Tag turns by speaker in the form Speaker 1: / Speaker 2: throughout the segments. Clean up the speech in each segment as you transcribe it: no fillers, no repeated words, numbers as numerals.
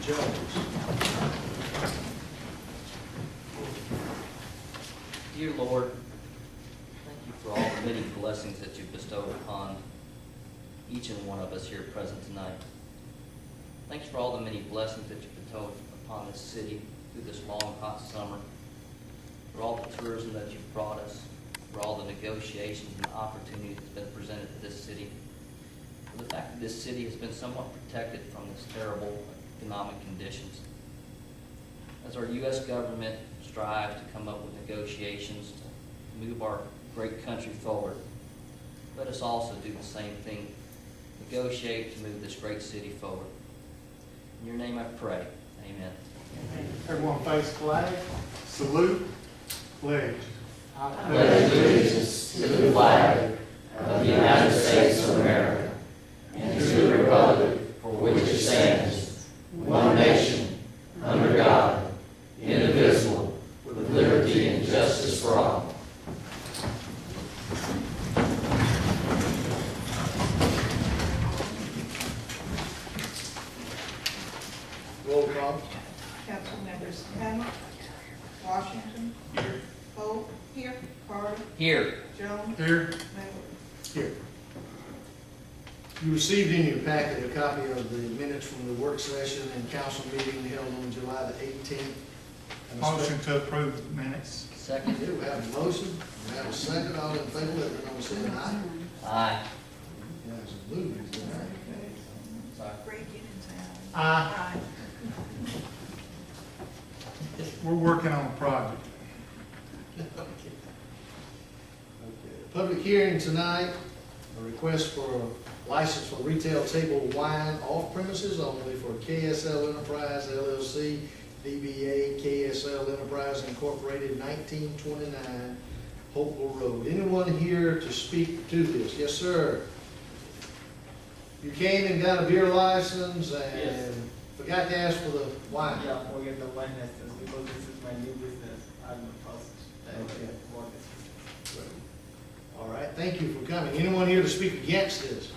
Speaker 1: Jones.
Speaker 2: Dear Lord, thank you for all the many blessings that you've bestowed upon each and one of us here present tonight. Thanks for all the many blessings that you've bestowed upon this city through this long, hot summer, for all the tourism that you've brought us, for all the negotiations and opportunities that's been presented to this city, for the fact that this city has been somewhat protected from this terrible economic conditions. As our U.S. government strives to come up with negotiations to move our great country forward, let us also do the same thing, negotiate to move this great city forward. In your name I pray, amen.
Speaker 1: Everyone face flag, salute, pledge. I
Speaker 3: pledge allegiance to the flag of the United States of America and to the republic for which it stands, one nation, under God, indivisible, with liberty and justice for all.
Speaker 1: Roll call.
Speaker 4: Council members Hamel, Washington, Holt, here, Carter,
Speaker 2: Here.
Speaker 4: Jones,
Speaker 1: Here.
Speaker 4: Mabel.
Speaker 1: Here. You received in your packet a copy of the minutes from the work session and council meeting held on July the 18th.
Speaker 5: Motion to approve the minutes.
Speaker 2: Second.
Speaker 1: Okay, we have a motion, we have a second, all in favor, let it know, say aye.
Speaker 2: Aye.
Speaker 1: Yeah, it's a move, it's all right.
Speaker 2: Sorry.
Speaker 4: Break it into
Speaker 5: Aye.
Speaker 4: aye.
Speaker 5: We're working on a project.
Speaker 1: Okay. Public hearing tonight, a request for a license for retail table wine off premises only for KSL Enterprise LLC, DBA KSL Enterprise Incorporated, 1929 Hopewell Road. Anyone here to speak to this? Yes, sir. You came and got a beer license and
Speaker 6: Yes.
Speaker 1: forgot to ask for the wine.
Speaker 6: Yeah, forget the wine license because this is my new business. I'm the first time
Speaker 1: Okay.
Speaker 6: I bought this.
Speaker 1: All right, thank you for coming. Anyone here to speak against this?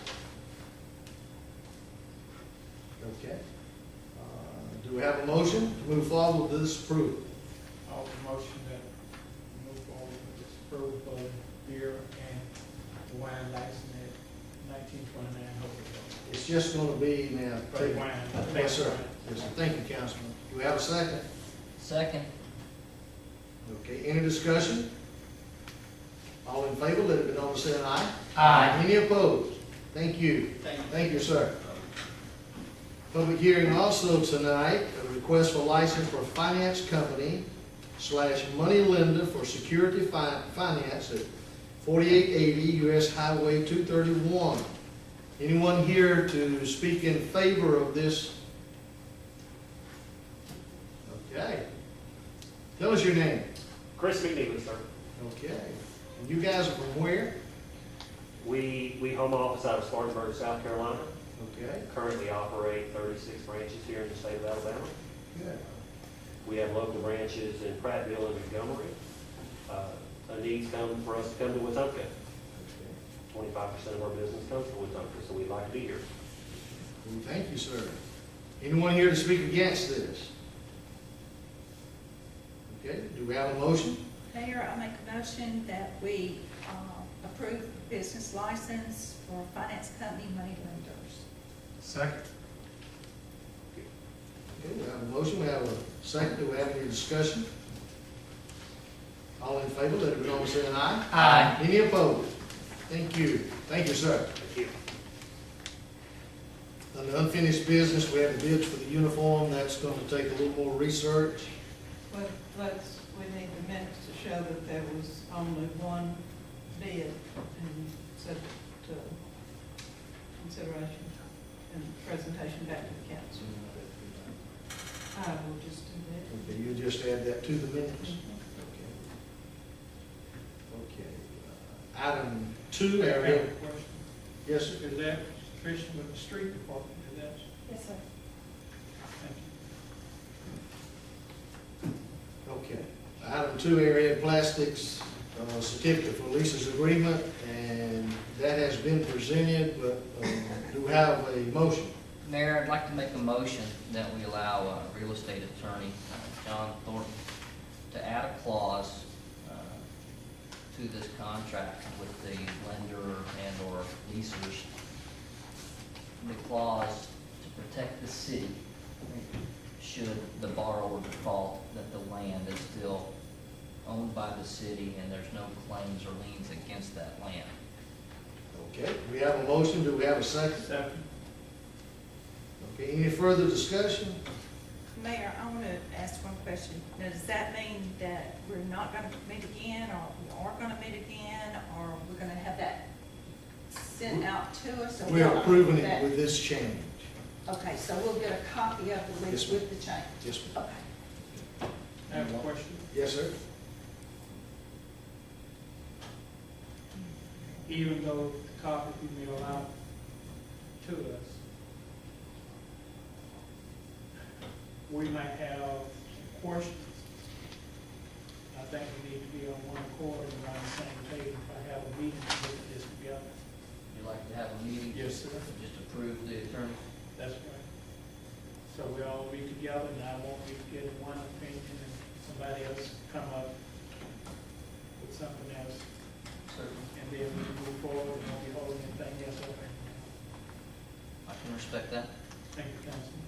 Speaker 1: Okay. Do we have a motion to move forward with this approval?
Speaker 5: I'll motion that we move forward with this approval for beer and the wine license at 1929 Hope
Speaker 1: It's just going to be now.
Speaker 5: Road. Wine.
Speaker 1: Yes, sir. Yes, sir. Thank you, Councilman. Do we have a second?
Speaker 2: Second.
Speaker 1: Okay, any discussion? All in favor, let it be known by saying aye.
Speaker 5: Aye.
Speaker 1: Any opposed? Thank you.
Speaker 6: Thank you.
Speaker 1: Thank you, sir. Public hearing also tonight, a request for license for finance company / money lender for security finance at 4880 US Highway 231. Anyone here to speak in favor of this? Okay. Tell us your name.
Speaker 7: Chris McNeely, sir.
Speaker 1: Okay. And you guys are from where?
Speaker 7: We home office out of Spartanburg, South Carolina.
Speaker 1: Okay.
Speaker 7: Currently operate 36 branches here in the state of Alabama.
Speaker 1: Good.
Speaker 7: We have local branches in Prattville and Montgomery. A need's come for us to come to Wetumpka. 25% of our business comes from Wetumpka, so we'd like to be here.
Speaker 1: Well, thank you, sir. Anyone here to speak against this? Okay, do we have a motion?
Speaker 4: Mayor, I make a motion that we approve the business license for finance company money lenders.
Speaker 5: Second.
Speaker 1: Okay, we have a motion, we have a second, do we have any discussion? All in favor, let it be known by saying aye.
Speaker 2: Aye.
Speaker 1: Any opposed? Thank you. Thank you, sir.
Speaker 7: Thank you.
Speaker 1: Under unfinished business, we have the bids for the uniform, that's going to take a little more research.
Speaker 8: But we need the minutes to show that there was only one bid and subject to consideration and presentation back to the council. I will just do that.
Speaker 1: Okay, you just add that to the minutes? Okay. Item 2,
Speaker 5: I have
Speaker 1: area.
Speaker 5: a question.
Speaker 1: Yes, sir.
Speaker 5: Is that Christian with the street department? Is that?
Speaker 4: Yes, sir.
Speaker 5: Thank you.
Speaker 1: Okay. Item 2, area plastics, certificate for leases agreement, and that has been presented, but do we have a motion?
Speaker 2: Mayor, I'd like to make a motion that we allow real estate attorney John Thornton to add a clause to this contract with the lender and/or leasers. The clause to protect the city should the borrower default, that the land is still owned by the city and there's no claims or liens against that land.
Speaker 1: Okay, we have a motion, do we have a second?
Speaker 5: Second.
Speaker 1: Okay, any further discussion?
Speaker 4: Mayor, I want to ask one question. Now, does that mean that we're not going to meet again, or we are going to meet again, or we're going to have that sent out to us? or
Speaker 1: We are
Speaker 4: we'll
Speaker 1: approving
Speaker 4: get
Speaker 1: it
Speaker 4: that?
Speaker 1: with this change.
Speaker 4: Okay, so we'll get a copy of it
Speaker 1: Yes,
Speaker 4: with,
Speaker 1: ma'am.
Speaker 4: with the change?
Speaker 1: Yes, ma'am.
Speaker 4: Okay.
Speaker 5: I have a question.
Speaker 1: Yes, sir?
Speaker 5: Even though the copy be mailed out to us, we might have questions. I think we need to be on one accord and around the same page. If I have a meeting to look at this together.
Speaker 2: You'd like to have a meeting?
Speaker 5: Yes, sir.
Speaker 2: Just approve the attorney?
Speaker 5: That's right. So we all be together, and I won't be getting one opinion and somebody else come up with something else.
Speaker 2: Certainly.
Speaker 5: And then we move forward and won't be holding anything else up.
Speaker 2: I can respect that.
Speaker 5: Thank you, Councilman.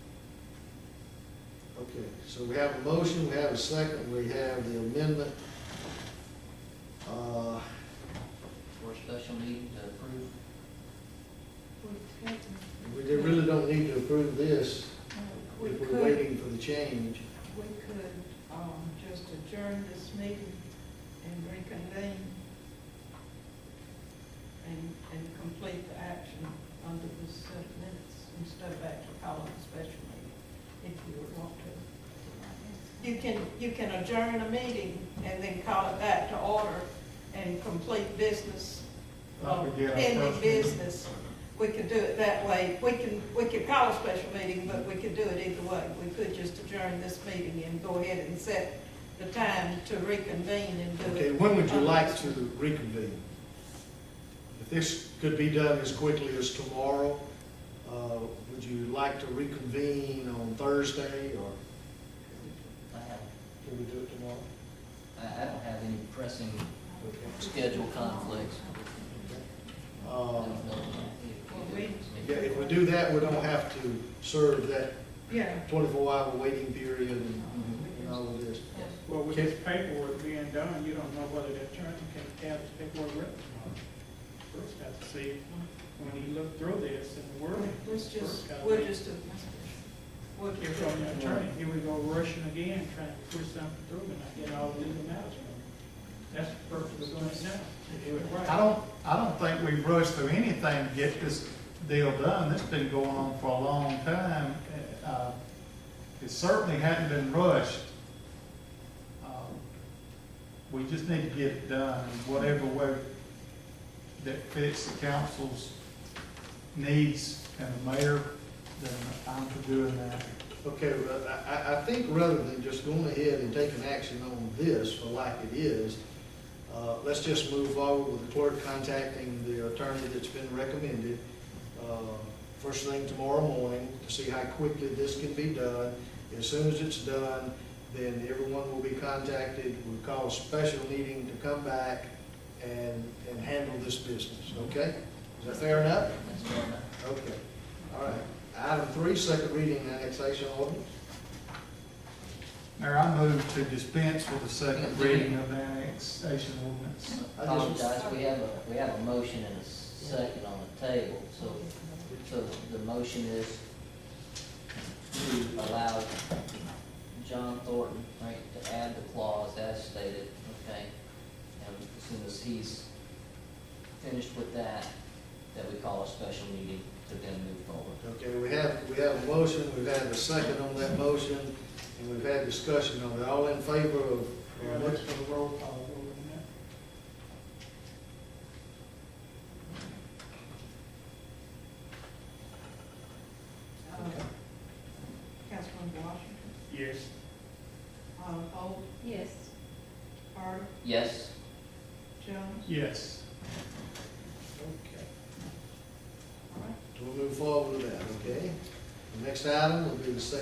Speaker 1: Okay, so we have a motion, we have a second, we have the amendment.
Speaker 2: For a special meeting to approve.
Speaker 1: We really don't need to approve this
Speaker 8: We
Speaker 1: if we're
Speaker 8: could,
Speaker 1: waiting for the change.
Speaker 8: we could, just adjourn this meeting and reconvene and complete the action under the set of minutes instead of actually calling a special meeting, if you would want to. You can adjourn a meeting and then call it back to order and complete business,
Speaker 5: Like we did our
Speaker 8: pending
Speaker 5: first meeting.
Speaker 8: business. We could do it that way. We could call a special meeting, but we could do it either way. We could just adjourn this meeting and go ahead and set the time to reconvene and do
Speaker 1: Okay,
Speaker 8: it.
Speaker 1: when would you like to reconvene? If this could be done as quickly as tomorrow, would you like to reconvene on Thursday, or can we do it tomorrow?
Speaker 2: I don't have any pressing
Speaker 1: Okay.
Speaker 2: schedule conflicts.
Speaker 1: Yeah, if we do that, we don't have to serve that
Speaker 8: Yeah.
Speaker 1: 24-hour waiting period and all of this.
Speaker 5: Well, with this paperwork being done, you don't know whether the attorney can have his paperwork written tomorrow. First got to see when he looked through this and the wording.
Speaker 8: Let's just,
Speaker 5: first got to
Speaker 8: we'll
Speaker 5: make-
Speaker 8: just, we'll
Speaker 5: Hear
Speaker 8: just.
Speaker 5: from the attorney, here we go rushing again, trying to push something through and not get all the legal matters from him. That's the purpose of doing it now, to do it right.
Speaker 9: I don't think we've rushed through anything to get this deal done. This has been going on for a long time. It certainly hadn't been rushed. We just need to get it done in whatever way that fits the council's needs and the mayor, then I'm for doing that.
Speaker 1: Okay, well, I think rather than just going ahead and taking action on this for like it is, let's just move forward with the clerk contacting the attorney that's been recommended first thing tomorrow morning to see how quickly this can be done. As soon as it's done, then everyone will be contacted. We'll call a special meeting to come back and handle this business, okay? Is that fair enough?
Speaker 2: That's fair enough.
Speaker 1: Okay, all right. Item 3, second reading annexation ordinance.
Speaker 9: Mayor, I move to dispense with the second reading of the annexation ordinance.
Speaker 1: I just-
Speaker 2: Apologize, we have a motion and a second on the table, so the motion is to allow John Thornton, right, to add the clause as stated, okay? And as soon as he's finished with that, we call a special meeting to then move forward.
Speaker 1: Okay, we have a motion, we've had a second on that motion, and we've had discussion on it. All in favor of,
Speaker 5: Yeah, that's for the roll call, vote on that.
Speaker 8: Councilman Washington,
Speaker 5: Yes.
Speaker 8: Holt,
Speaker 4: Yes.
Speaker 8: Carter,
Speaker 2: Yes?
Speaker 8: Jones.
Speaker 9: Yes.
Speaker 1: okay,
Speaker 8: All right.
Speaker 1: we'll move forward with that, okay? Next item will be the second